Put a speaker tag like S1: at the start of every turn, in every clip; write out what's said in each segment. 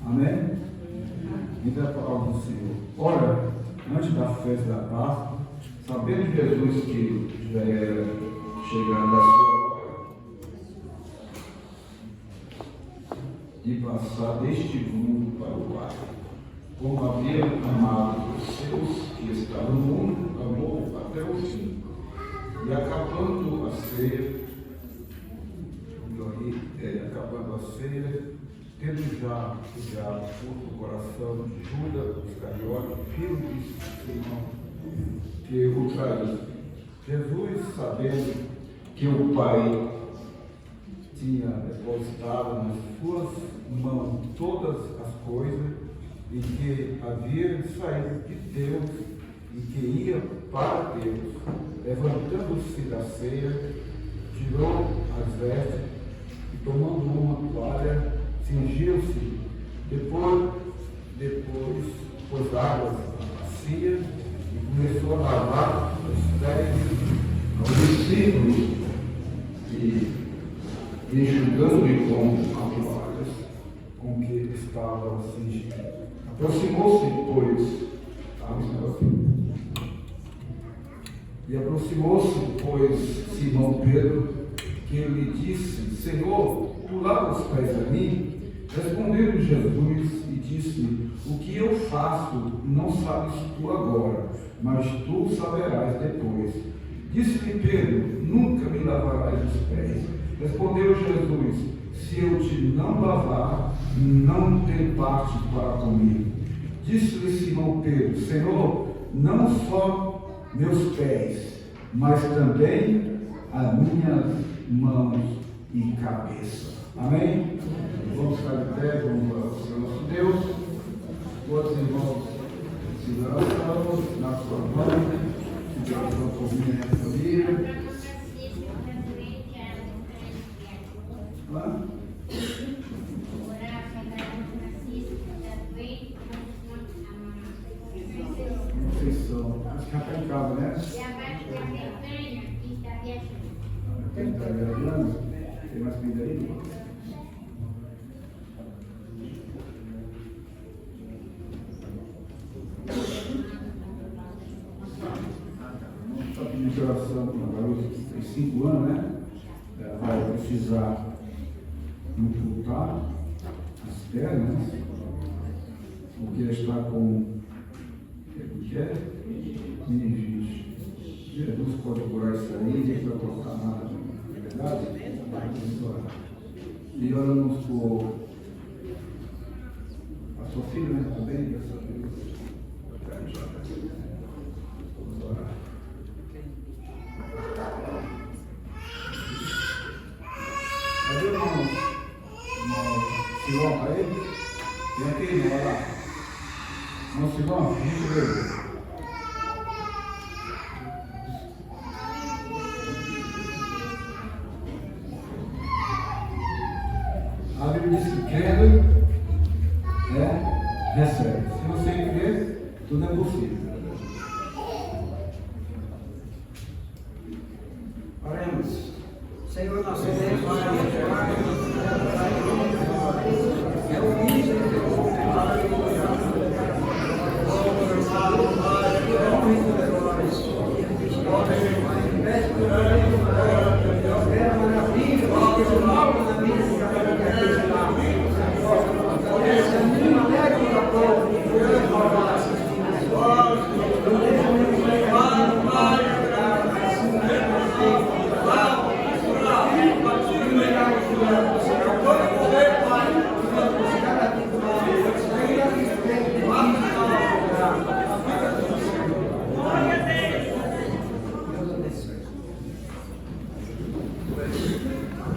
S1: Amém? Diga a palavra do Senhor. Ora, antes da festa da Páscoa, sabendo Jesus que já era chegando a sua hora de passar deste mundo para o Pai, como havia amado os seus que estavam no mundo, amou até o fim. E acabando a ceia, tendo já chegado o coração de Judas Iscariote, filho de Simão, que o traiu, Jesus, sabendo que o Pai tinha depositado nas suas mãos todas as coisas e que havia saído de Deus e que ia para Deus, levantando-se da ceia, tirou as vestes e, tomando uma toalha, cingiu-se. Depois pôs água na bacia e começou a lavar os pés aos discípulos e enxugando-lhe com as toalhas com que estava cingido. Aproximou-se, pois, Simão Pedro, que lhe disse: Senhor, tu lavas os pés a mim? Respondeu Jesus e disse: O que eu faço não sabes tu agora, mas tu saberás depois. Disse-lhe Pedro: Nunca me lavarás os pés. Respondeu Jesus: Se eu te não lavar, não tem parte para comigo. Disse-lhe Simão Pedro: Senhor, não só meus pés, mas também as minhas mãos e cabeça. Amém? Vamos ficar de pé, vamos ao nosso Deus. Todos irmãos se oração na sua mão, de oração por minha família. Acho que está em casa, né? Tem mais comida aí? Só pedir de oração para uma garota que tem 5 anos, né? Ela vai precisar amputar as pernas, porque ela está com meningite. Jesus pode curar isso aí, ninguém vai colocar nada, não é verdade? E oramos por a sua filha, né? Também, graças a Deus. Vamos orar. Cadê o irmão Silão para ele? Vem aqui, irmão, olha lá. Irmão Silão, a gente vê. A Bíblia diz que crendo, recebe. Se você crer, tudo é possível.
S2: Oremos. Senhor, nosso Deus,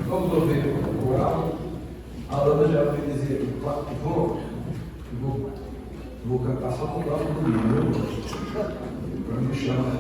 S1: vamos ouvir o oral. A Ana já vai dizer: vou cantar só com o próximo domingo. Para me chamar.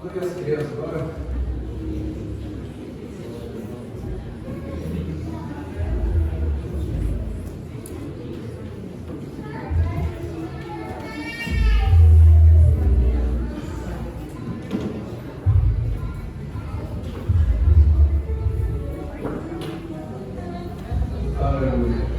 S1: Procure as crianças agora. Aleluia.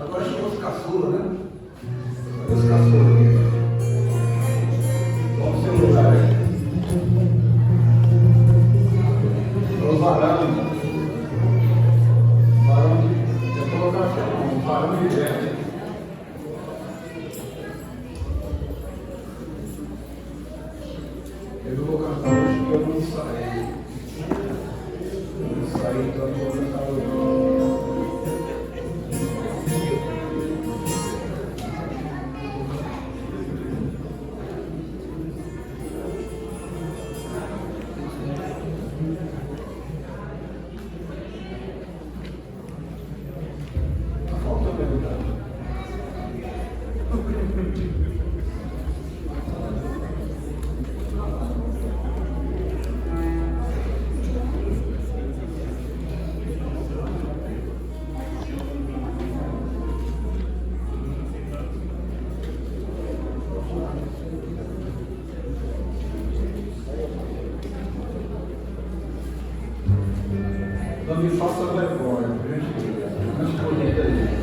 S1: Agora chegou os caçula, né? Os caçula aqui. Vamos ser um lugar aí. Os varão. Varão de colocação. Varão de velho. Eu vou cantar hoje que eu não saí. Não saí, então eu vou cantar hoje. Não me faça vergonha, grande bonita aí.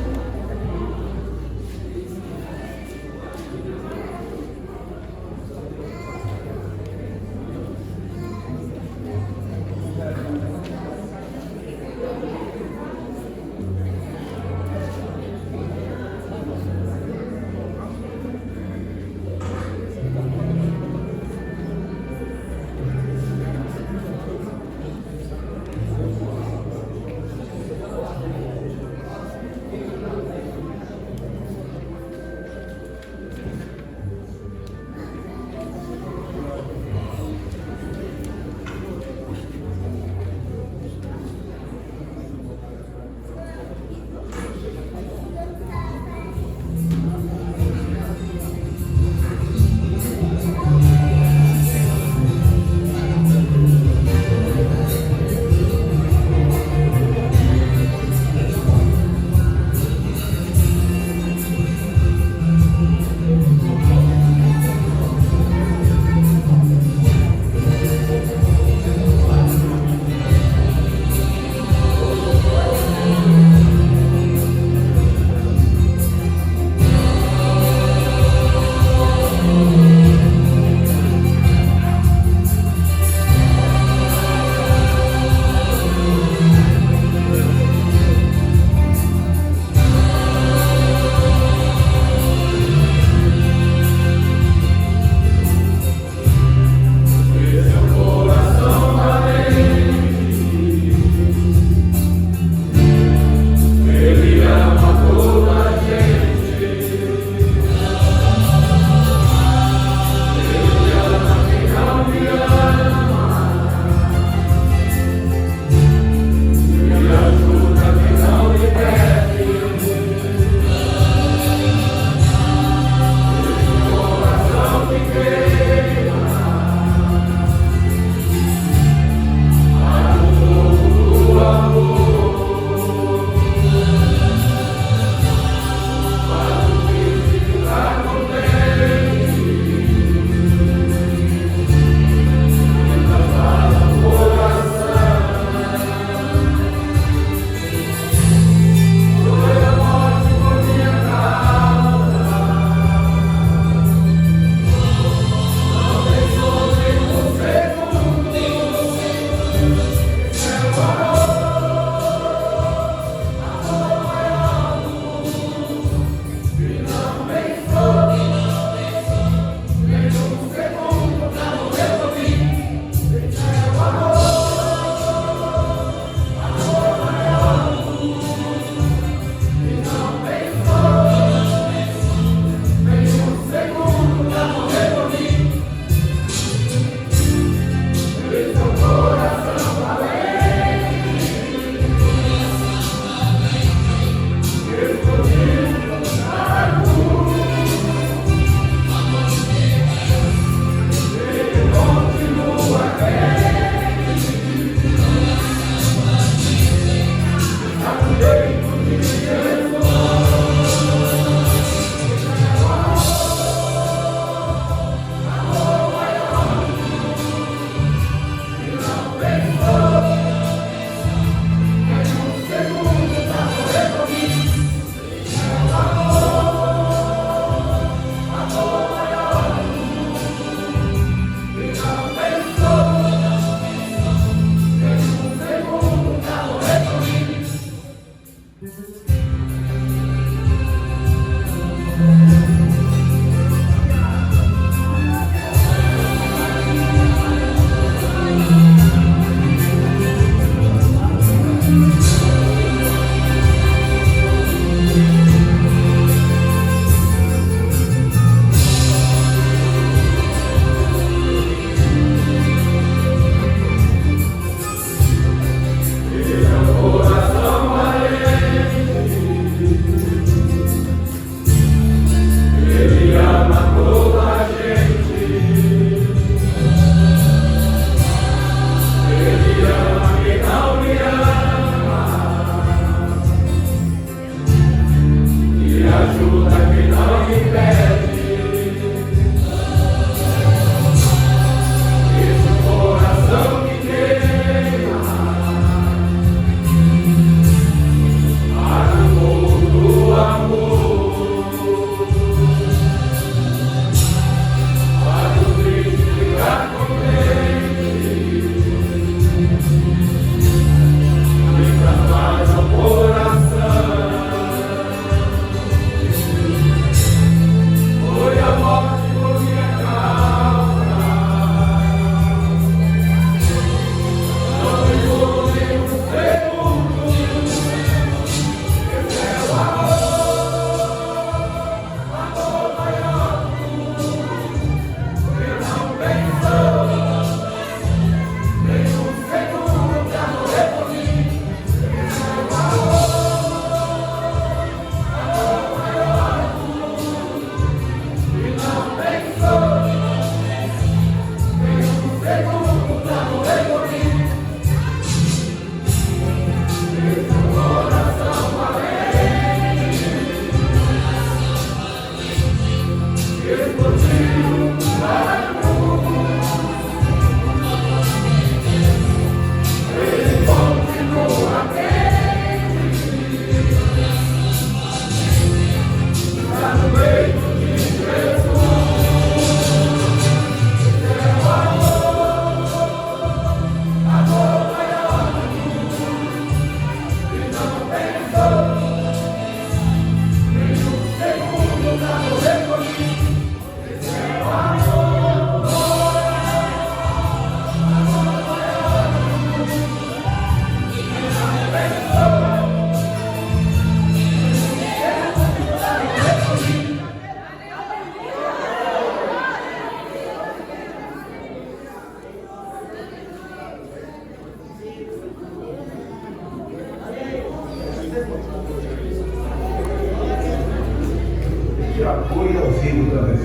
S1: comigo também.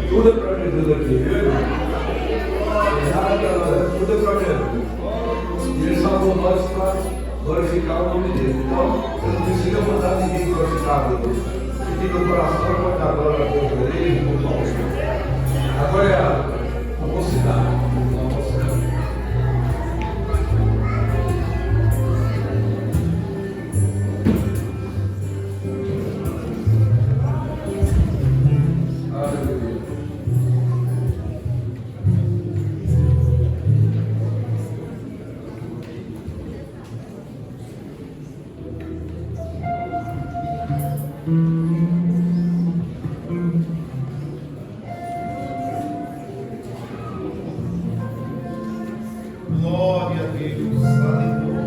S1: Tudo é para Jesus aqui, viu? Tudo é para Jesus. E Ele salvou nós para glorificar o nome dele. Então, você não precisa mandar ninguém glorificar a Deus. Se fica no coração, vai dar glória a Deus por ele, por nós. Agora é a mocidade.
S3: Glória a Deus, aleluia.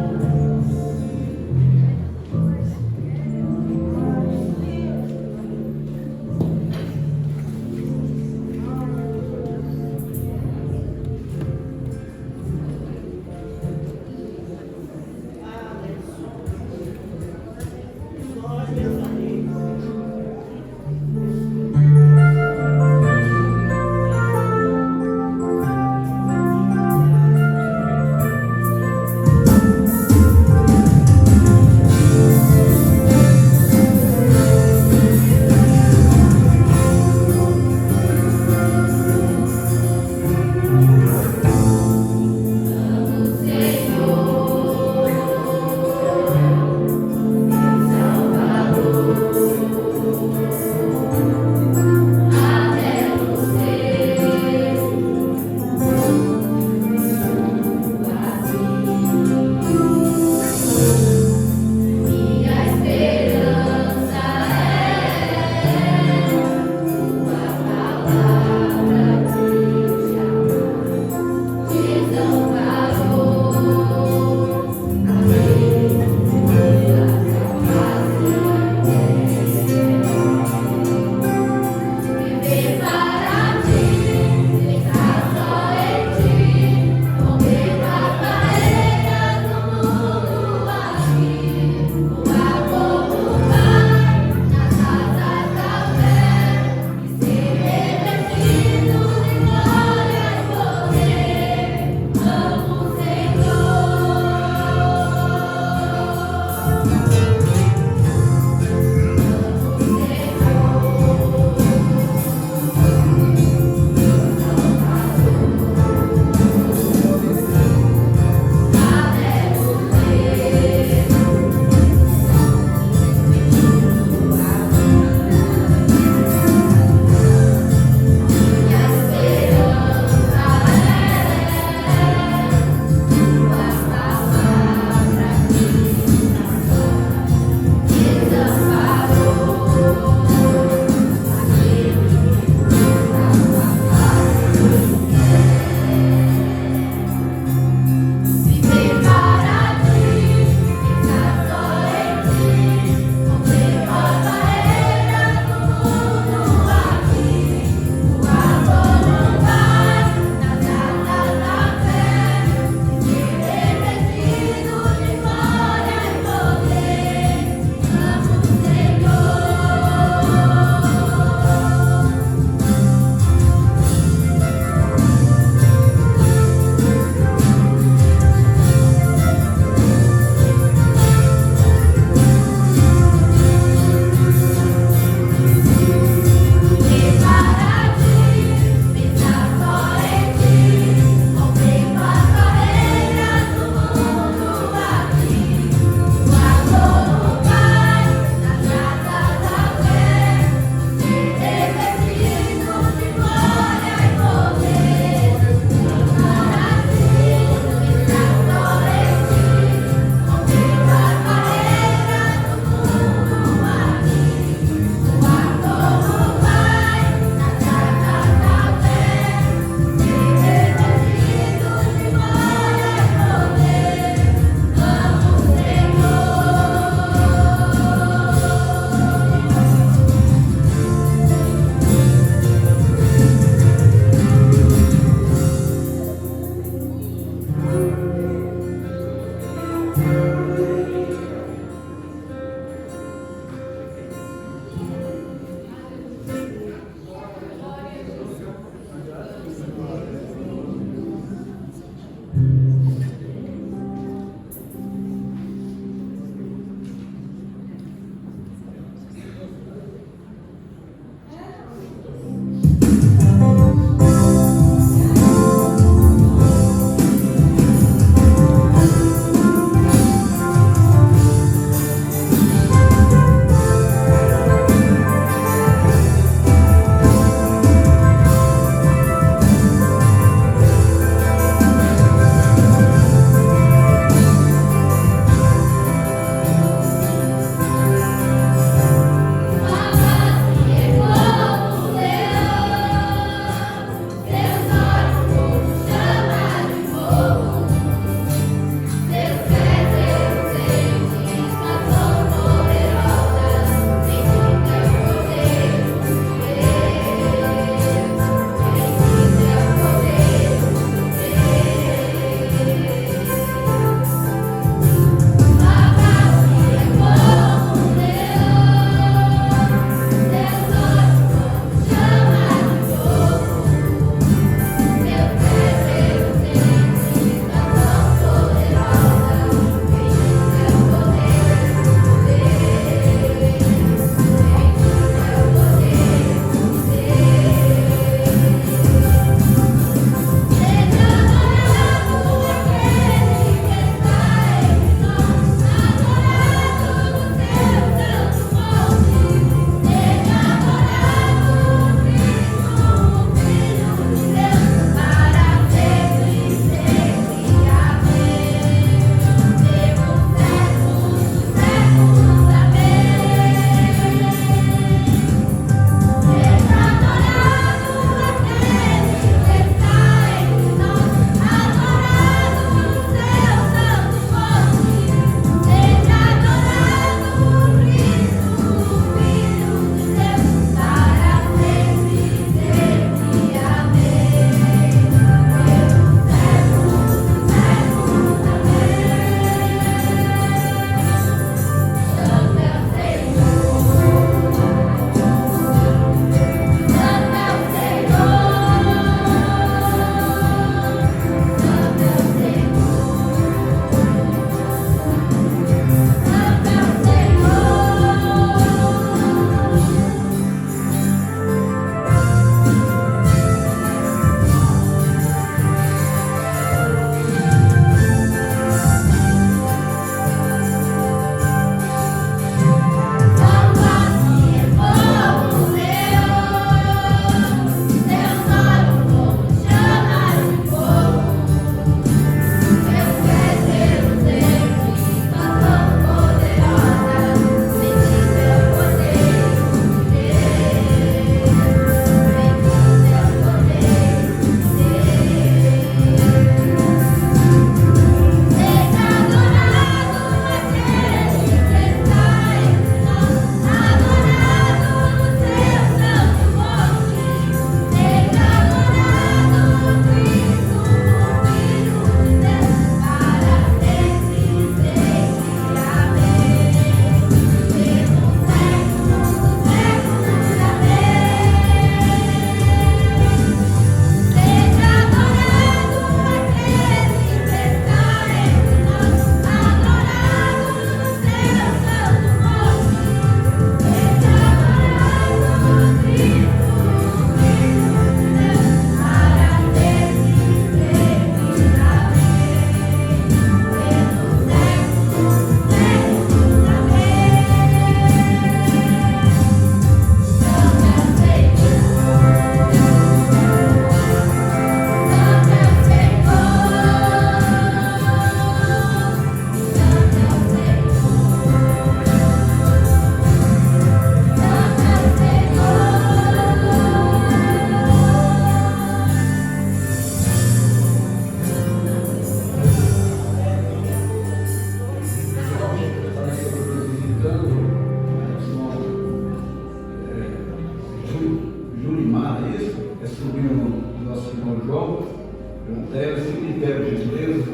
S1: cemitério de igreja.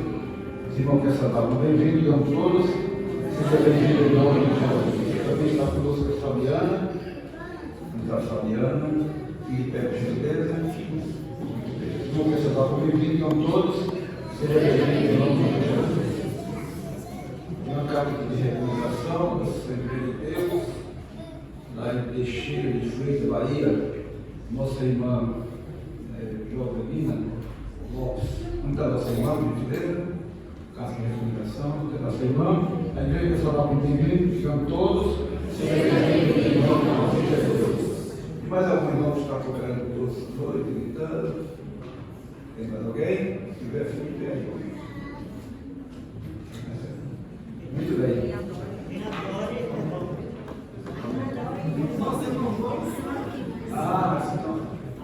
S1: Os irmãos que estavam bem-vindos, digam todos. Seja bem-vindo em nome de Jesus. Também está conosco a Fabiana. A Fabiana, e perto de igreja. Os irmãos que estavam bem-vindos, digam todos. Seja bem-vindo em nome de Jesus. Uma carta de recomendação da Assembleia de Deus, lá em Teixeira de Freitas, Bahia, nossa irmã Jovelina Lopes, não está nossa irmã, por gentileza, carta de recomendação, não está nossa irmã, a igreja pessoal está muito bem-vindo, digam todos, seja bem-vindo em nome de Jesus. E mais algum irmão que está cobrando todos os dois, gritando? Tem mais alguém? Se tiver, fique bem aí. Muito bem.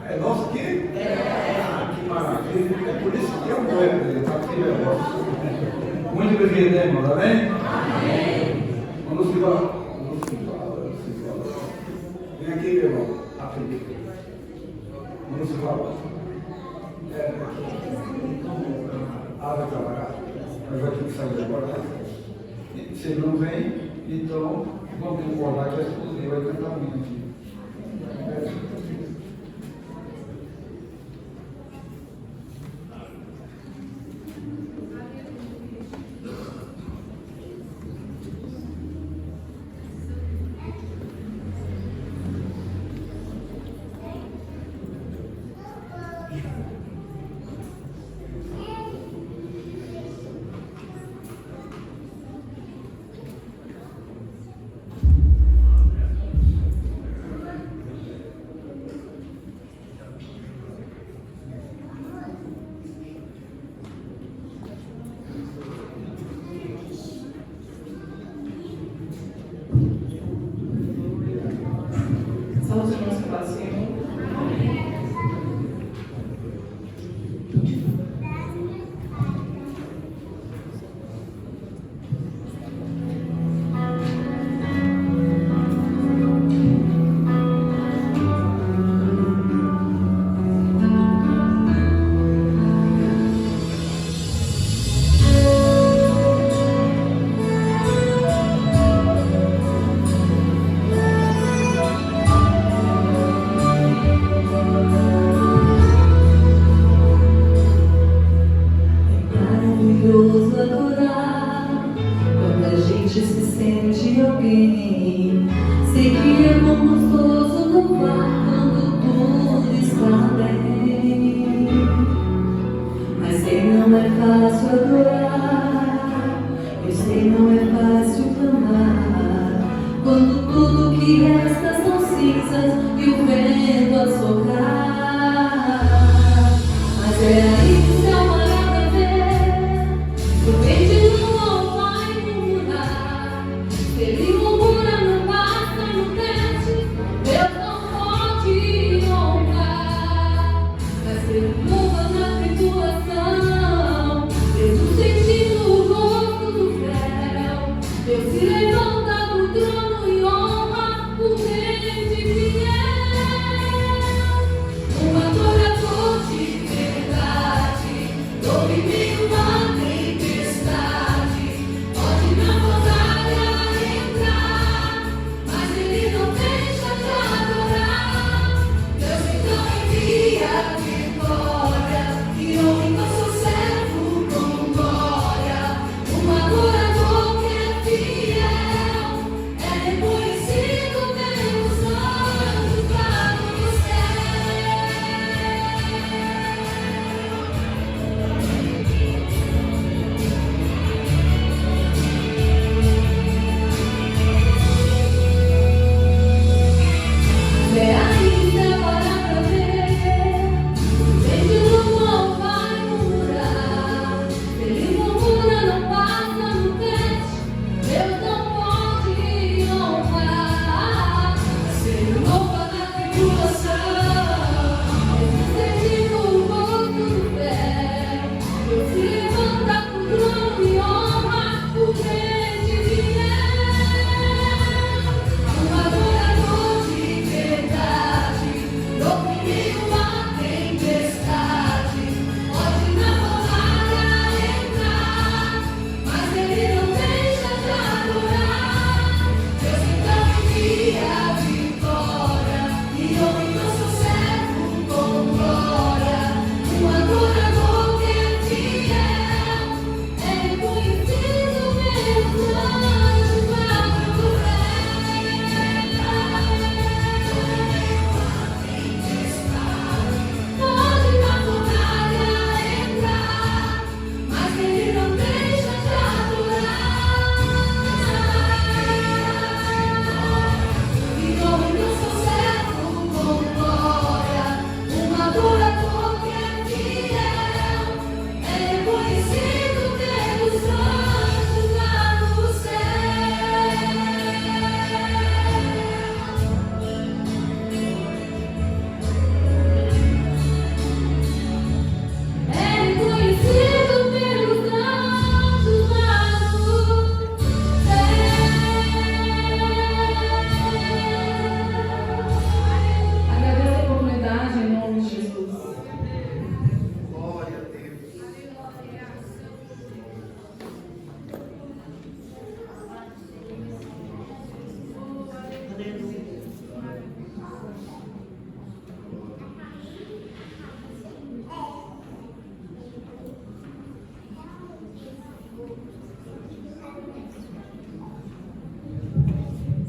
S1: É nosso aqui? Que maravilha. É por isso que eu vou representar aqui, meu irmão. Muito bem-vindo, irmão, tá bem? Amém. Vamos embora. Vem aqui, meu irmão. Vamos embora. Vai trabalhar. Mas vai ter que sair agora. Se ele não vem, então vamos concordar que a esposa vai cantar muito aqui.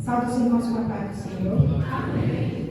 S4: Salve os irmãos com a paz do Senhor. Amém.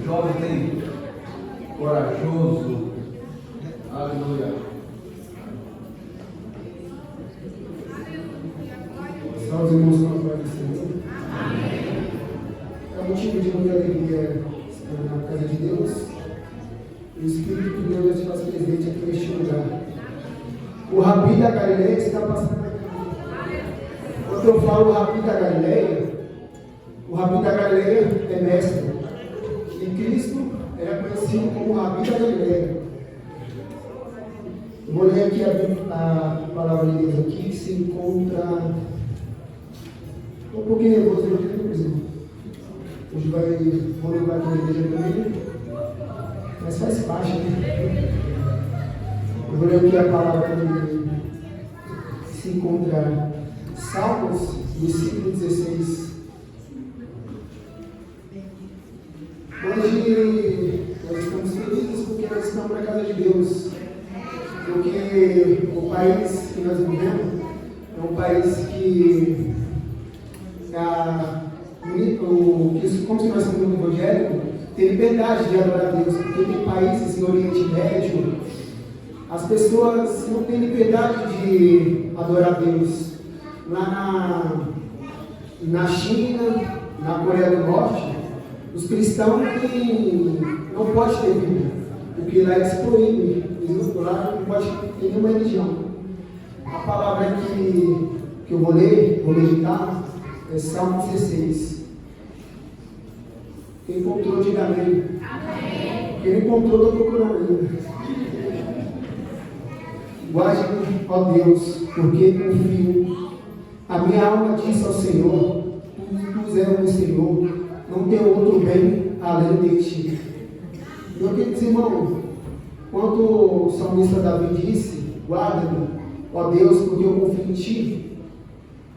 S1: jovem corajoso. Aleluia.
S5: Salve os irmãos com a paz do Senhor. É motivo de muita alegria estar na casa de Deus. O Espírito de Deus se faz presente aqui neste lugar. O Rabi da Galileia está passando aqui. Quando eu falo Rabi da Galileia, o Rabi da Galileia é mestre. E Cristo era conhecido como Rabi da Galileia. Eu vou ler aqui a palavra de Deus aqui, que se encontra. Estou um pouquinho nervoso aqui, irmão. Hoje vou levar aqui na igreja também. Mas faz parte, né? Eu vou ler aqui a palavra que se encontra Salmos, versículo 16. Hoje nós estamos felizes porque nós estamos na casa de Deus. Porque o país que nós vivemos é um país que como nós somos no Evangelho, tem liberdade de adorar a Deus, porque tem países no Oriente Médio, as pessoas não têm liberdade de adorar a Deus. Lá na China, na Coreia do Norte, os cristãos não podem ter Bíblia, porque lá eles proíbem, lá não pode ter nenhuma religião. A palavra que eu vou meditar, é Salmo 16. Quem encontrou, diga amém. Quem não encontrou, estou procurando ainda. Guarde-me, ó Deus, porque confio. A minha alma diz ao Senhor: Tu és o Senhor, não tem outro bem além de ti. Meu querido irmão, quando o salmista Davi disse: Guarda-me, ó Deus, porque eu confio em ti.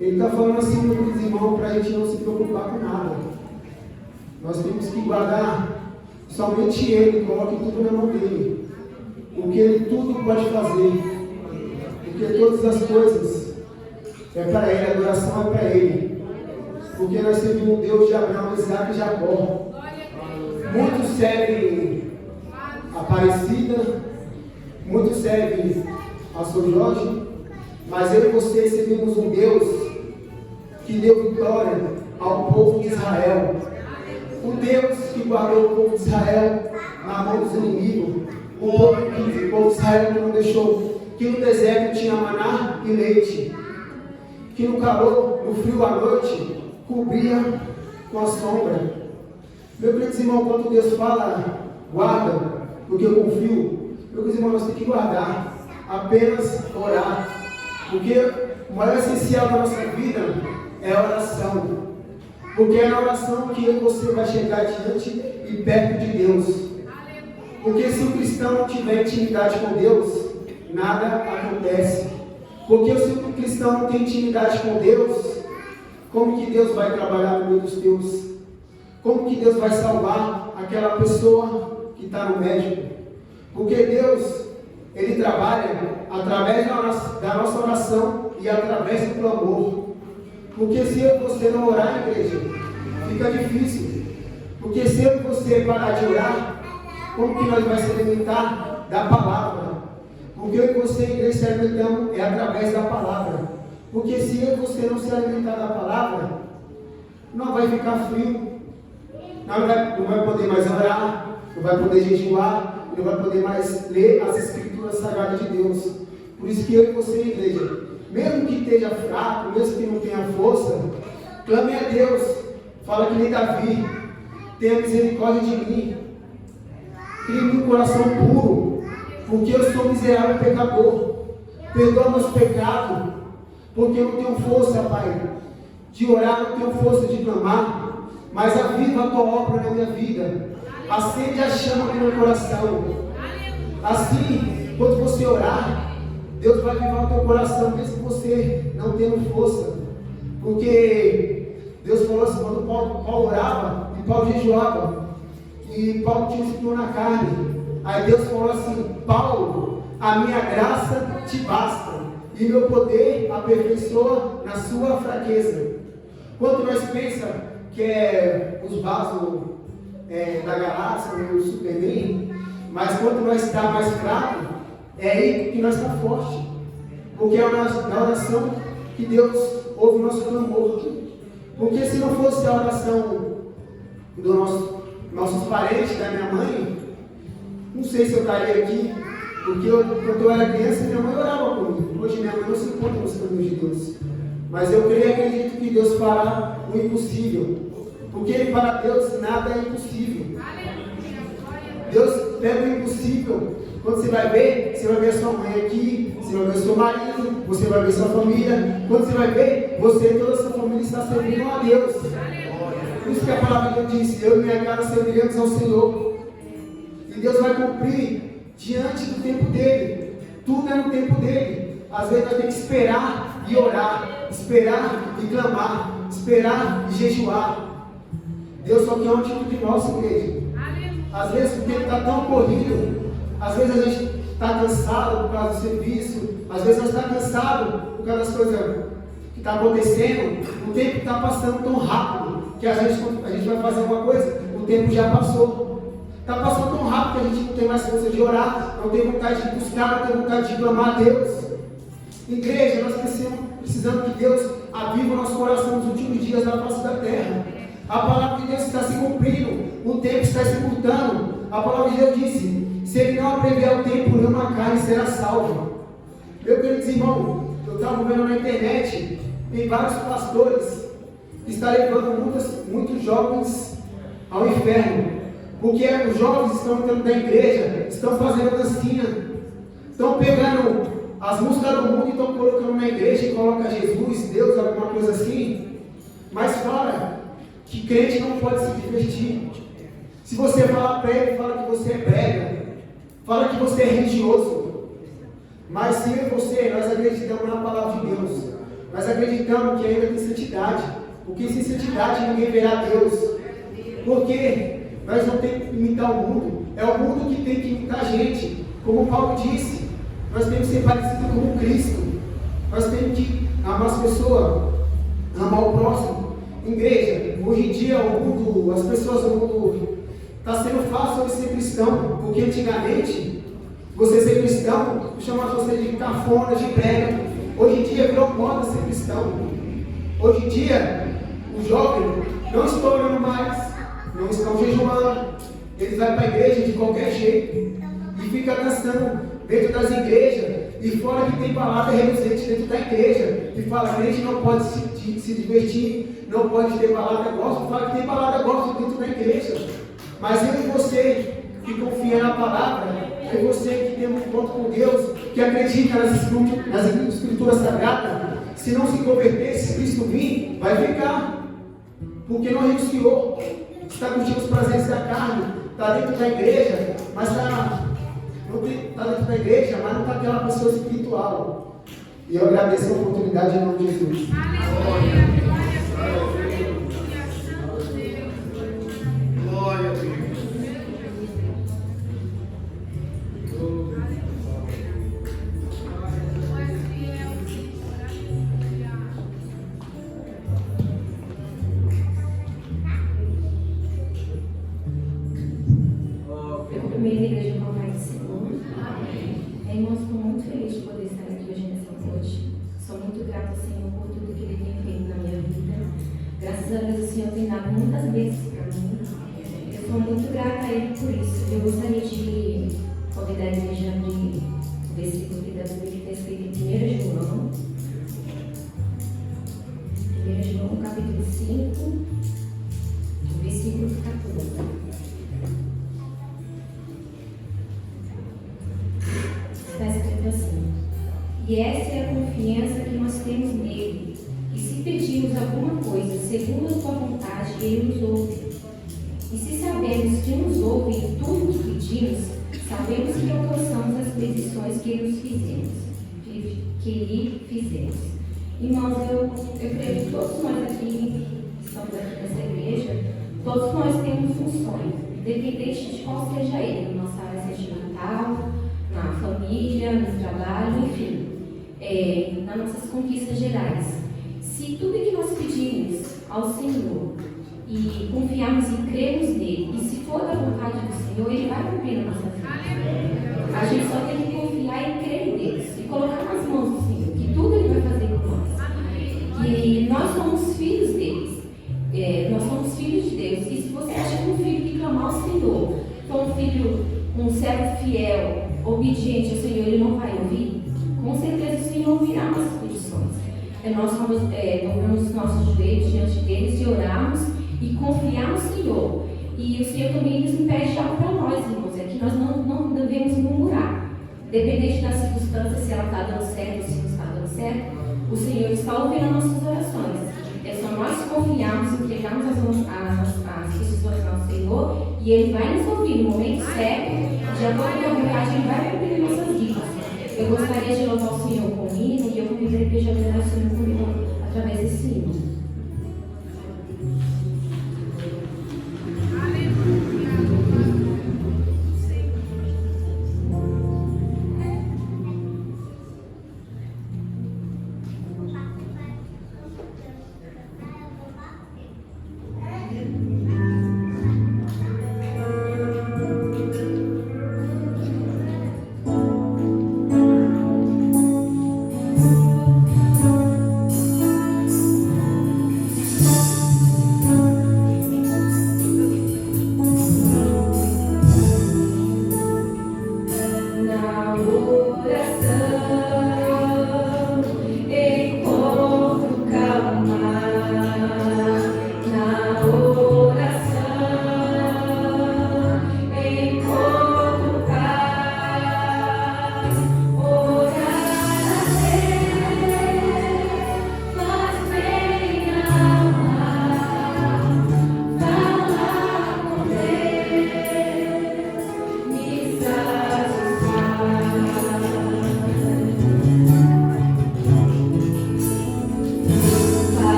S5: Ele está falando assim, meu querido irmão, para a gente não se preocupar com nada. Nós temos que guardar somente Ele, coloque tudo na mão dele. Porque Ele tudo pode fazer. Porque todas as coisas é para Ele, a adoração é para Ele. Porque nós temos um Deus de Abraão, Isaac e Jacó. Muitos servem Aparecida, muitos servem a São Jorge, mas eu e você servimos um Deus que deu vitória ao povo de Israel. O Deus que guardou o povo de Israel na mão dos inimigos. O povo de Israel que não deixou, que no deserto tinha maná e leite, que no calor, no frio à noite, cobria com a sombra. Meu querido irmão, quando Deus fala, guarda, porque eu confio, meu querido irmão, nós temos que guardar, apenas orar. Porque o maior essencial da nossa vida é a oração. Porque é na oração que você vai chegar diante e perto de Deus. Porque se o cristão não tiver intimidade com Deus, nada acontece. Porque se o cristão não tem intimidade com Deus, como que Deus vai trabalhar no meio dos teus? Como que Deus vai salvar aquela pessoa que está no médico? Porque Deus, Ele trabalha através da nossa oração e através do clamor. Porque se você não orar, igreja, fica difícil. Porque se você parar de orar, como que nós vamos se alimentar da palavra? Porque eu e você, igreja, se alimentamos é através da palavra. Porque se você não se alimentar da palavra, não vai ficar frio, não vai poder mais orar, não vai poder jejuar, não vai poder mais ler as escrituras sagradas de Deus. Por isso que eu e você, igreja, mesmo que esteja fraco, mesmo que não tenha força, clame a Deus. Fala que nem Davi: tenha misericórdia de mim, crie um coração puro, porque eu sou miserável pecador. Perdoa meus pecados, porque eu não tenho força, Pai, de orar, não tenho força de clamar, mas aviva a tua obra na minha vida, acende a chama no meu coração. Assim, quando você orar, Deus vai avivar o teu coração, mesmo que você não tenha força. Porque Deus falou assim, quando Paulo orava e Paulo jejuava, e Paulo tinha um espinho na carne, aí Deus falou assim: Paulo, a minha graça te basta, e meu poder aperfeiçoa na sua fraqueza. Quando nós pensamos que os vasos da galáxia, o Superman, mas quando nós está mais fraco, é aí que nós está forte. Porque é na oração que Deus ouve o nosso clamor. Porque se não fosse a oração dos nossos parentes, da minha mãe, não sei se eu estaria aqui, porque quando eu era criança, minha mãe orava por mim. Hoje minha mãe não se encontra nos caminhos de Deus. Mas eu creio e acredito que Deus fará o impossível. Porque para Deus nada é impossível. Deus pega o impossível. Quando você vai ver a sua mãe aqui, você vai ver seu marido, você vai ver sua família. Quando você vai ver, você e toda a sua família está servindo a Deus. Por isso que a palavra de Deus diz: eu e minha casa serviremos ao Senhor. E Deus vai cumprir diante do tempo dele. Tudo é no tempo dele. Às vezes nós temos que esperar e orar, esperar e clamar, esperar e jejuar. Deus só quer um tipo de nossa igreja. Às vezes o tempo está tão corrido, às vezes a gente está cansado por causa do serviço, às vezes nós estamos cansados por causa das coisas que estão acontecendo. O tempo está passando tão rápido que às vezes quando a gente vai fazer alguma coisa, o tempo já passou. Está passando tão rápido que a gente não tem mais força de orar, não tem vontade de buscar, não tem vontade de clamar a Deus. Igreja, nós precisamos que Deus avive o nosso coração nos últimos dias da face da terra. A palavra de Deus está se cumprindo, o tempo está se encurtando. A palavra de Deus disse: se ele não abreviar o tempo, nenhuma carne será salva. Meu querido irmão, eu estava vendo na internet, tem vários pastores que estão levando muitos jovens ao inferno, porque os jovens estão entrando da igreja, estão fazendo dancinha, estão pegando as músicas do mundo e estão colocando na igreja e colocam Jesus, Deus, alguma coisa assim. Mas fala que crente não pode se divertir. Se você falar para ele, fala que você é brega, fala que você é religioso. Mas se eu e você, nós acreditamos na palavra de Deus, nós acreditamos que ainda tem santidade, porque sem santidade ninguém verá Deus. Porque nós não temos que imitar o mundo, é o mundo que tem que imitar a gente. Como Paulo disse, nós temos que ser parecidos com Cristo, nós temos que amar as pessoas, amar o próximo. Igreja, hoje em dia o mundo, as pessoas do mundo, está sendo fácil de ser cristão, porque antigamente você ser cristão chamava você de cafona, de brega. Hoje em dia virou moda ser cristão. Hoje em dia os jovens não estão orando mais, não estão jejuando, eles vão para a igreja de qualquer jeito e ficam dançando dentro das igrejas, e fora que tem palavra reluzente dentro da igreja, e fala que a gente não pode se divertir, não pode ter palavra gospel, fala que tem palavra gospel dentro da igreja. Mas eu e você que confia na palavra, eu e você que tem um encontro com Deus, que acredita nas escrituras sagradas, se não se converter, se Cristo vir, vai ficar, porque não renunciou, está curtindo os prazeres da carne, está dentro da igreja, mas está dentro da igreja, mas não está aquela pessoa espiritual. E eu agradeço a oportunidade em nome de Jesus.
S3: Glória a Deus.
S4: Primeira igreja com a paz do Senhor. Irmãos, estou muito feliz de poder estar aqui hoje nessa noite. Sou muito grata ao Senhor por tudo que Ele tem feito na minha vida. Graças a Deus o Senhor tem dado muitas vezes para mim. Eu sou muito grata a Ele por isso. Eu gostaria de convidar a igreja de versículo que da Bíblia que está escrito em 1 João. 1 João, capítulo 5, versículo 14. Está escrito assim: e essa é a confiança que nós temos nele, e se pedirmos alguma coisa segundo a sua vontade, ele nos ouve. E se sabemos que nos ouve em tudo o que pedimos, sabemos que alcançamos as petições que lhe fizemos. Irmãos, eu creio que todos nós aqui, que estamos aqui nessa igreja, todos nós temos funções, independente de qual seja ele, na nossa área sentimental, na família, no trabalho, enfim, nas nossas conquistas gerais. Se tudo que nós pedimos ao Senhor e confiarmos e cremos nele, e se for da vontade do Senhor, Ele vai cumprir na nossa vida. A gente só tem que confiar e crer em Deus e colocar nas mãos do Senhor, que tudo Ele vai fazer por nós. E nós somos filhos deles. Nós somos filhos de Deus. E se você tiver um filho que clamar ao Senhor, for um filho, um servo fiel, obediente ao Senhor, ele não vai ouvir? Com certeza o Senhor ouvirá nossas petições. Nós dobramos os nossos joelhos diante deles e orarmos e confiar no Senhor. E o Senhor também nos impede algo para nós, irmãos, é que nós não devemos murmurar. Dependente das circunstâncias, se ela está dando certo ou se não está dando certo, o Senhor está ouvindo as nossas orações. É só nós confiarmos, entregarmos as petições ao Senhor e Ele vai nos ouvir no momento certo, de acordo com a vontade, Ele vai cumprir nossas vidas. Eu gostaria de louvar o Senhor comigo e eu convido a igreja a adorar o Senhor comigo através desse hino.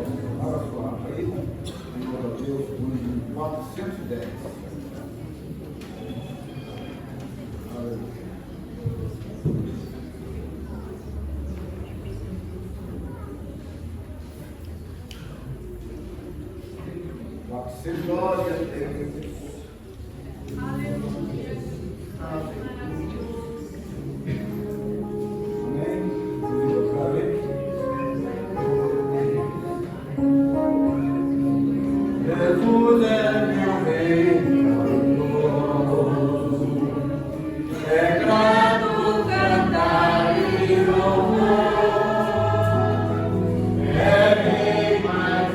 S1: Para a sua aí, glória a Deus, número 410. Aleluia.
S3: Glória a Deus.
S1: Amém? Outra vez. Jesus é meu rei, glorioso. É grato cantar e louvar. É bem mais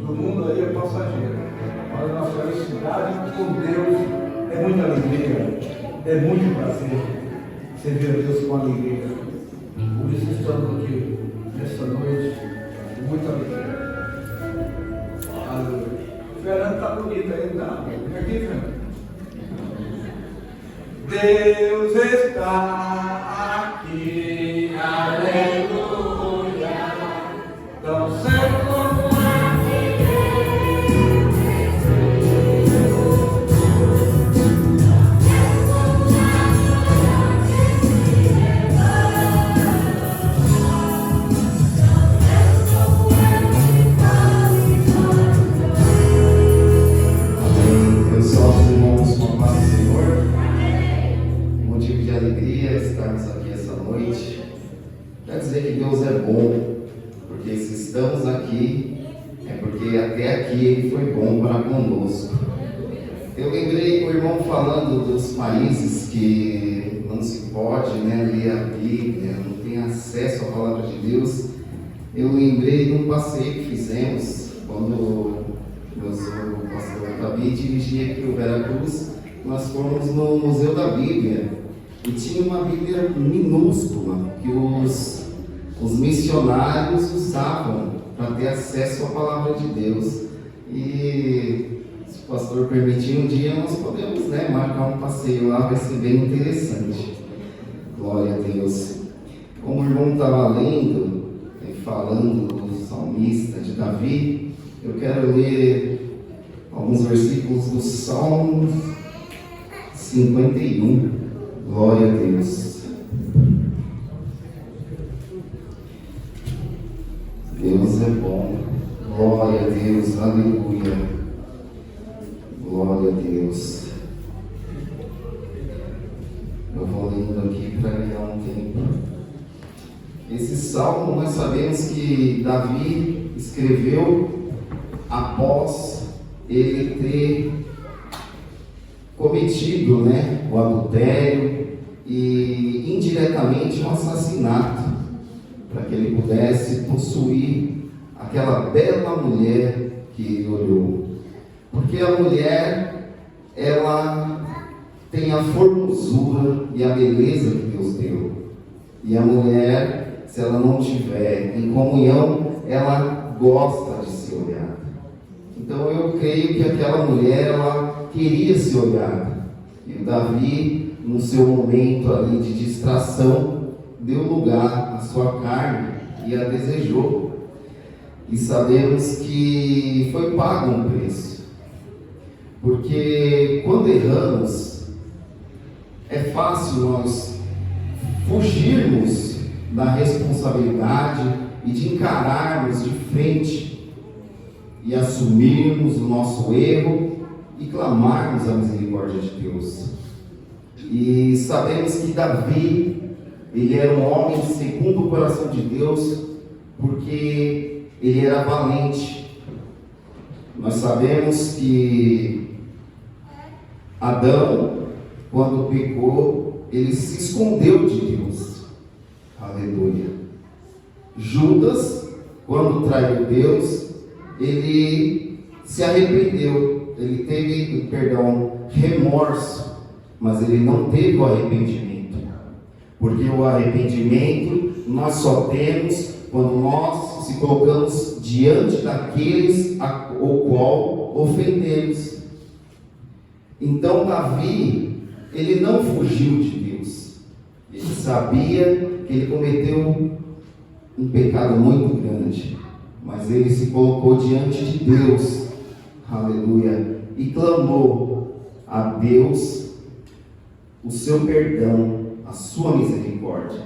S1: do mundo aí é passageiro. Mas a nossa felicidade com Deus é muita alegria, é muito prazer. Você vê a Deus com alegria. Por isso estamos aqui nessa noite com muita alegria. Aleluia. O Fernando está bonito ainda. Vem aqui, Fernando. Deus está aqui, aleluia. Tão certo como
S6: estarmos aqui essa noite. Quer dizer que Deus é bom, porque se estamos aqui, é porque até aqui Ele foi bom para conosco. Eu lembrei o irmão falando dos países que não se pode ler a Bíblia, não tem acesso à palavra de Deus. Eu lembrei de um passeio que fizemos quando o pastor Davi dirigia aqui o Veracruz. Nós fomos no Museu da Bíblia. E tinha uma Bíblia minúscula que os missionários usavam para ter acesso à palavra de Deus. E se o pastor permitir, um dia nós podemos marcar um passeio lá, vai ser bem interessante. Glória a Deus. Como o irmão estava lendo e falando do salmista de Davi, eu quero ler alguns versículos do Salmo 51. Glória a Deus. Deus é bom. Glória a Deus, aleluia. Glória a Deus. Eu vou lendo aqui para ganhar um tempo. Esse salmo nós sabemos que Davi escreveu após ele ter cometido, o adultério e indiretamente um assassinato, para que ele pudesse possuir aquela bela mulher que ele olhou. Porque a mulher, ela tem a formosura e a beleza que Deus deu. E a mulher, se ela não tiver em comunhão, ela gosta de ser olhada. Então eu creio que aquela mulher, ela queria ser olhada. E o Davi, no seu momento ali de distração, deu lugar à sua carne e a desejou. E sabemos que foi pago um preço. Porque quando erramos, é fácil nós fugirmos da responsabilidade e de encararmos de frente e assumirmos o nosso erro e clamarmos a misericórdia de Deus. E sabemos que Davi, ele era um homem segundo o coração de Deus, porque ele era valente. Nós sabemos que Adão, quando pecou, ele se escondeu de Deus. Aleluia. Judas, quando traiu Deus, ele se arrependeu. Ele teve, remorso, mas ele não teve o arrependimento. Porque o arrependimento nós só temos quando nós se colocamos diante daqueles o qual ofendemos. Então Davi, ele não fugiu de Deus. Ele sabia que ele cometeu um pecado muito grande, mas ele se colocou diante de Deus, aleluia, e clamou a Deus o seu perdão, a sua misericórdia.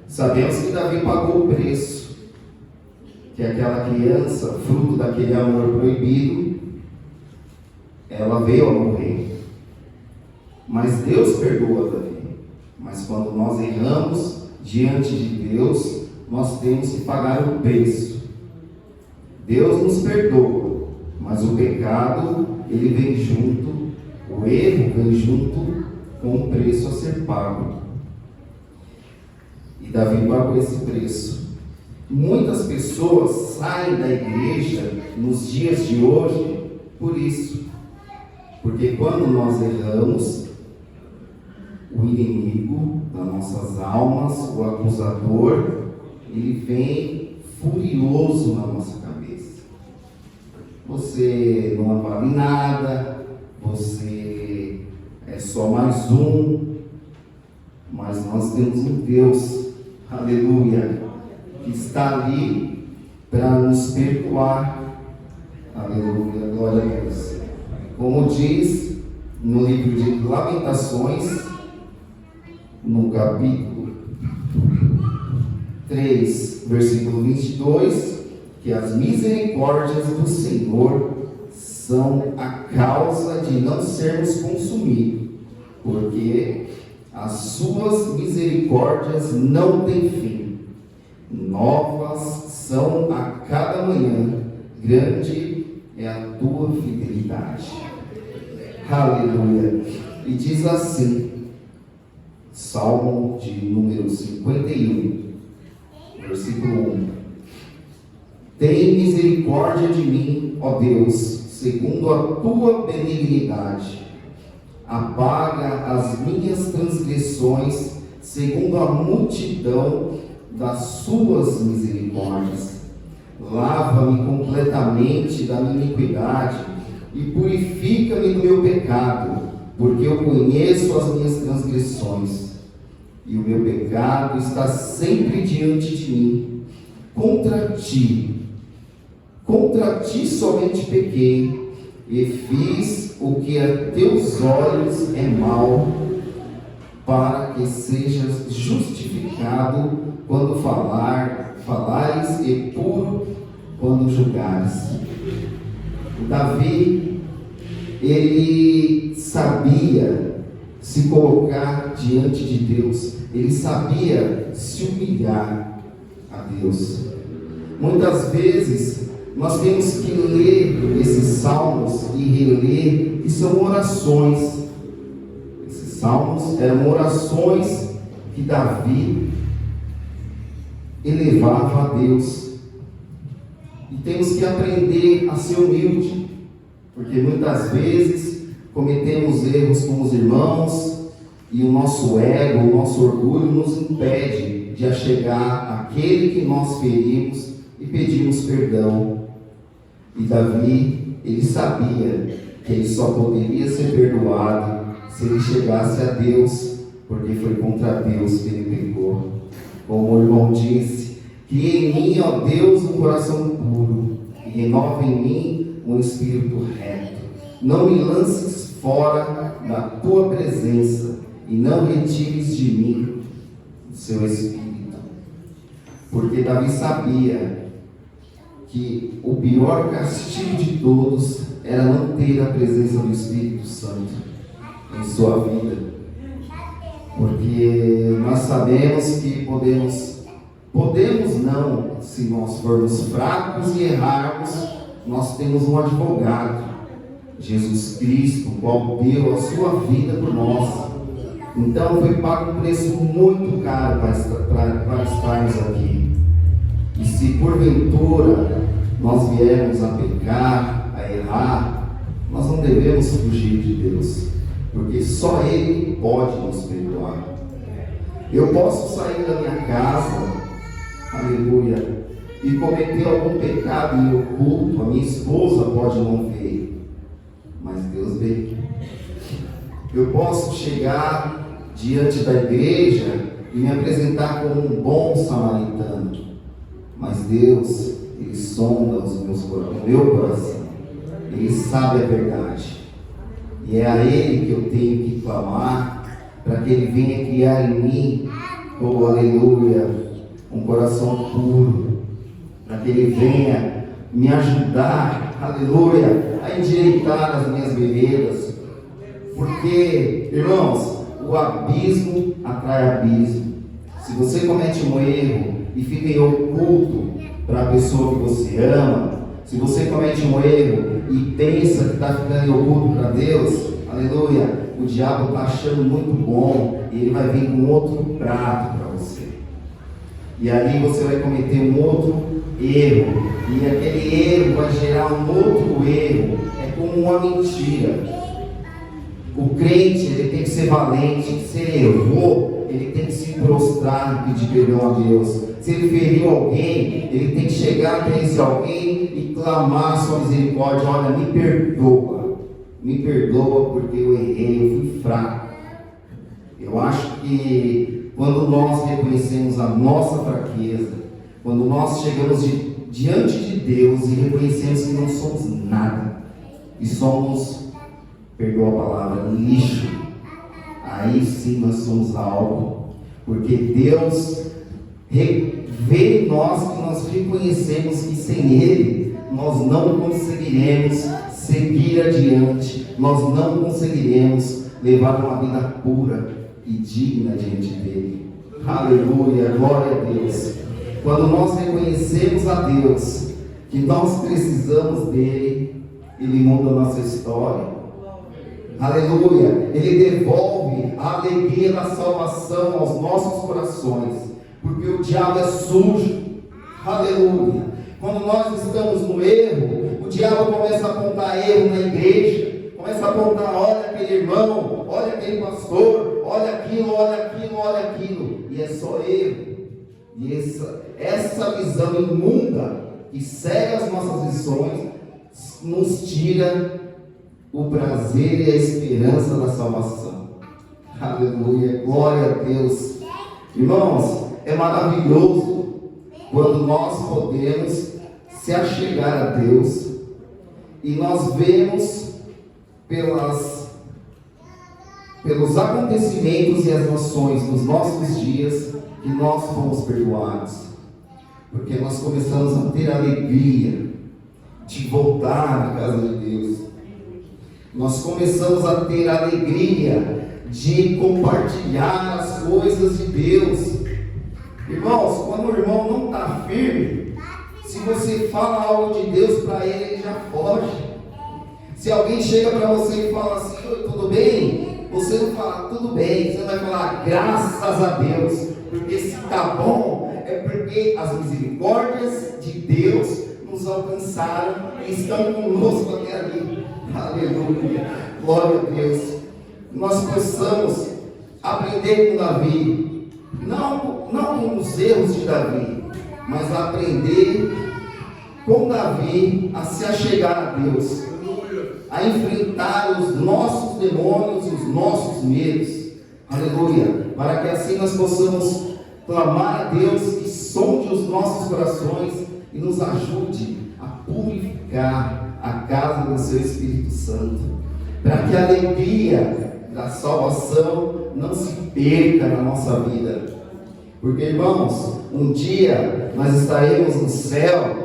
S6: Sabemos que Davi pagou o preço, que aquela criança, fruto daquele amor proibido, ela veio a morrer. Mas Deus perdoa Davi. Mas quando nós erramos diante de Deus, nós temos que pagar o preço. Deus nos perdoa, mas o pecado, ele vem junto, o erro vem junto com o preço a ser pago. E Davi pagou esse preço. Muitas pessoas saem da igreja nos dias de hoje por isso. Porque quando nós erramos, o inimigo das nossas almas, o acusador, ele vem furioso na nossa cabeça. Você não vale nada, você é só mais um, mas nós temos um Deus, aleluia, que está ali para nos perdoar, aleluia, glória a Deus. Como diz no livro de Lamentações, no capítulo 3, versículo 22, que as misericórdias do Senhor são a causa de não sermos consumidos, porque as suas misericórdias não têm fim, novas são a cada manhã, grande é a tua fidelidade. Aleluia. E diz assim, Salmo de número 51, versículo 1: Tem misericórdia de mim, ó Deus, segundo a tua benignidade. Apaga as minhas transgressões, segundo a multidão das suas misericórdias. Lava-me completamente da minha iniquidade e purifica-me do meu pecado, porque eu conheço as minhas transgressões, e o meu pecado está sempre diante de mim. Contra ti somente pequei, e fiz o que a teus olhos é mal, para que sejas justificado quando falares, e puro quando julgares. O Davi, ele sabia se colocar diante de Deus, ele sabia se humilhar a Deus. Muitas vezes nós temos que ler esses salmos e reler, que são orações. Esses salmos eram orações que Davi elevava a Deus. E temos que aprender a ser humilde, porque muitas vezes cometemos erros com os irmãos e o nosso ego, o nosso orgulho nos impede de achegar àquele que nós ferimos e pedimos perdão. E Davi, ele sabia que ele só poderia ser perdoado se ele chegasse a Deus, porque foi contra Deus que ele pecou. Como o irmão disse, cria em mim, ó Deus, um coração puro, e renova em mim um espírito reto. Não me lances fora da tua presença, e não retires de mim o seu espírito. Porque Davi sabia que o pior castigo de todos era não ter a presença do Espírito Santo em sua vida. Porque nós sabemos que podemos não, se nós formos fracos e errarmos, nós temos um advogado, Jesus Cristo, o qual deu a sua vida por nós. Então foi pago um preço muito caro para estarmos aqui. E se porventura nós viermos a pecar, a errar, nós não devemos fugir de Deus, porque só Ele pode nos perdoar. Eu posso sair da minha casa, aleluia, e cometer algum pecado em oculto, a minha esposa pode não ver, mas Deus vê. Eu posso chegar diante da igreja e me apresentar como um bom samaritano, mas Deus, Ele sonda o meu coração, Ele sabe a verdade, e é a Ele que eu tenho que clamar, para que Ele venha criar em mim, oh aleluia, um coração puro, para que Ele venha me ajudar, aleluia, a endireitar as minhas veredas, porque, irmãos, o abismo atrai abismo. Se você comete um erro e fica em oculto para a pessoa que você ama, se você comete um erro e pensa que está ficando em oculto para Deus, aleluia, o diabo está achando muito bom e ele vai vir com outro prato para você. E ali você vai cometer um outro erro, e aquele erro vai gerar um outro erro. É como uma mentira. O crente, ele tem que ser valente. Se ele errou, ele tem que se prostrar e pedir perdão a Deus. Se ele feriu alguém, ele tem que chegar até esse alguém e clamar a sua misericórdia. Olha, me perdoa porque eu errei, eu fui fraco. Eu acho que quando nós reconhecemos a nossa fraqueza, quando nós chegamos diante de Deus e reconhecemos que não somos nada, e somos, perdoa a palavra, lixo, aí sim nós somos algo, porque Deus vê em nós que nós reconhecemos que sem Ele nós não conseguiremos seguir adiante, nós não conseguiremos levar uma vida pura e digna diante dEle. Aleluia, glória a Deus. Quando nós reconhecemos a Deus que nós precisamos dEle, Ele muda a nossa história. Aleluia, Ele devolve a alegria da salvação aos nossos corações, porque o diabo é sujo. Aleluia. Quando nós estamos no erro, o diabo começa a apontar erro na igreja, começa a apontar, olha aquele irmão, olha aquele pastor, olha aquilo, olha aquilo, olha aquilo, e é só erro. E essa visão imunda que segue as nossas lições nos tira o prazer e a esperança da salvação. Aleluia, glória a Deus. Irmãos, é maravilhoso quando nós podemos se achegar a Deus e nós vemos pelos acontecimentos e as ações dos nossos dias que nós fomos perdoados. porque nós começamos a ter alegria de voltar à casa de Deus. Nós começamos a ter alegria de compartilhar as coisas de Deus. Irmãos, quando o irmão não está firme, se você fala algo de Deus para ele, ele já foge. Se alguém chega para você e fala assim: oi, tudo bem? Você não fala tudo bem, você vai falar graças a Deus, porque se está bom, é porque as misericórdias de Deus nos alcançaram e estão conosco até ali. Aleluia, glória a Deus. Nós possamos aprender com Davi, não com os erros de Davi, mas aprender com Davi a se achegar a Deus, a enfrentar os nossos demônios, os nossos medos. Aleluia, para que assim nós possamos clamar a Deus que sonde os nossos corações e nos ajude a purificar a casa do seu Espírito Santo, para que a alegria da salvação não se perca na nossa vida. Porque, irmãos, um dia nós estaremos no céu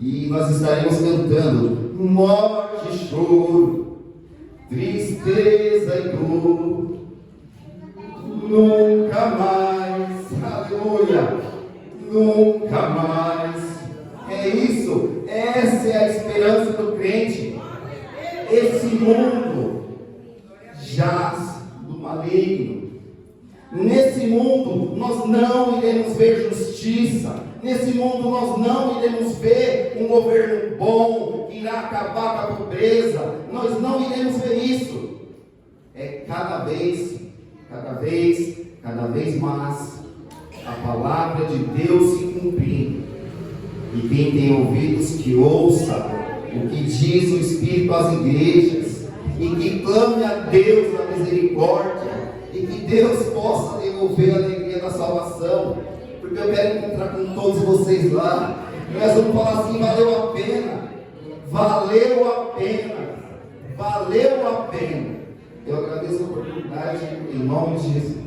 S6: e nós estaremos cantando: morte, choro, tristeza e dor, nunca mais, aleluia, nunca mais. É isso, essa é a esperança do crente. Esse mundo jaz do maligno. Nesse mundo nós não iremos ver justiça. Nesse mundo nós não iremos ver um governo bom que irá acabar com a pobreza. Nós não iremos ver isso. É cada vez mais a palavra de Deus se cumprindo. E quem tem ouvidos que ouça o que diz o Espírito às igrejas, e que clame a Deus na misericórdia, e que Deus possa devolver a alegria da salvação, porque eu quero encontrar com todos vocês lá, e nós vamos falar assim: valeu a pena, valeu a pena, valeu a pena. Eu agradeço a oportunidade em nome de Jesus.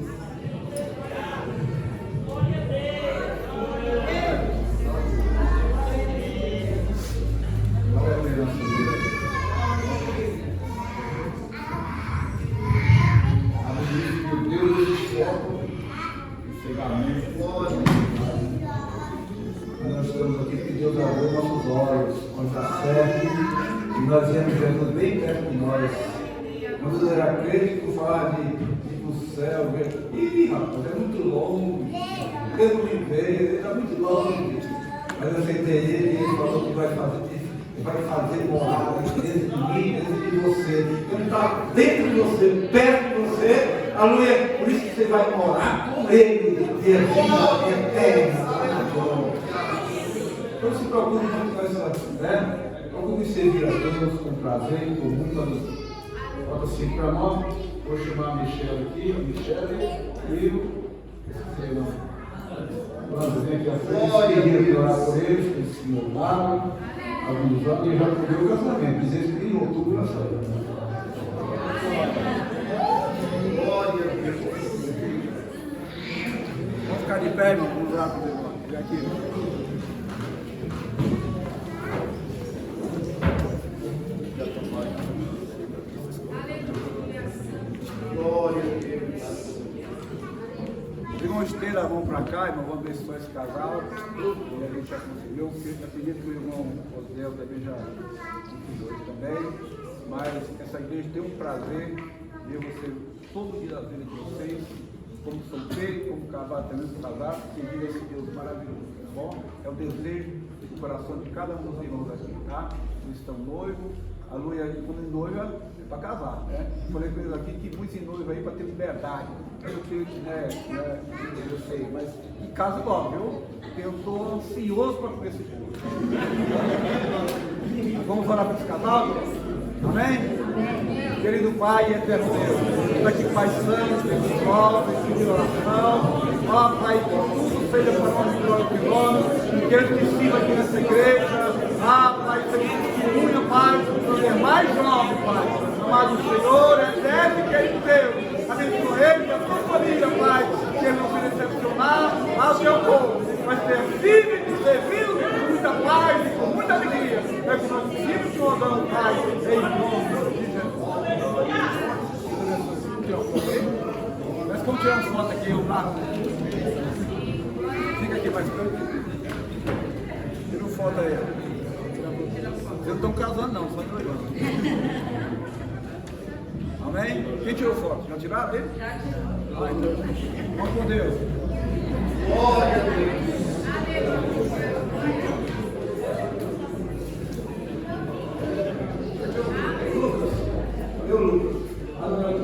S1: Nós estamos aqui que Deus abriu nossos olhos quanto a certo, e nós vemos Jesus bem perto de nós. Quando eu era crente, por falar de ir para o céu, rapaz, é muito longe, eu não me vejo, está muito longe. Mas eu aceitei ele e ele falou que vai fazer morada dentro de mim, dentro de você. Ele está dentro de você, perto de você, aleluia. Por isso que você vai morar com ele, ter vida eterna. Não se preocupe muito com essa, né? Procure servir a Deus com prazer, com muito. Bota assim para nós. Vou chamar a Michelle aqui, a Michelle e o Vamos vir aqui à frente, queria orar por eles, que eles se mudaram, alguns anos, e já cobriu o casamento. Dizer que em outubro nós saímos.
S3: Glória a Deus. Vamos ficar de pé, irmão. Vamos orar por ele. Aqui. Glória a Deus. Irmão, esteira a mão para cá, irmão, vamos abençoar esse casal. E a gente já conseguiu. Eu acredito que o irmão Osdel também já conseguiu também. Mas essa igreja tem um prazer de você, todo dia da vida de vocês, como solteiro, como casado, também como casado, seguir esse Deus maravilhoso, tá bom? É o desejo do coração de cada um dos irmãos aqui, tá? Eles estão noivos, a Luia, quando noiva, é para casar, né? Falei com eles aqui que muitos noivos aí para ter liberdade. Eu sei, eu sei, mas em casa logo, viu? Porque eu estou ansioso para comer esse jogo. Vamos orar para esse casal? Amém? Querido Pai e eterno Deus, está aqui Pai Santo, pessoal, de oração, ó Pai, tudo seja para nós de glória e nome, que eles precisam aqui nessa igreja, Pai, seja testemunha, Pai, para mais jovem, Pai, amado Senhor, eterno e querido Deus, abençoe ele e a sua família, Pai, que ele não se decepcionar ao seu povo, mas ter firme oração, Pai, em nome de Jesus. Mas como tiramos foto aqui, o Marco? Fica aqui mais perto. Tira uma foto aí. Vocês não estão casando não, só olhando. Amém? Quem tirou foto? Já tiraram ele? Já tirou. Vamos com Deus.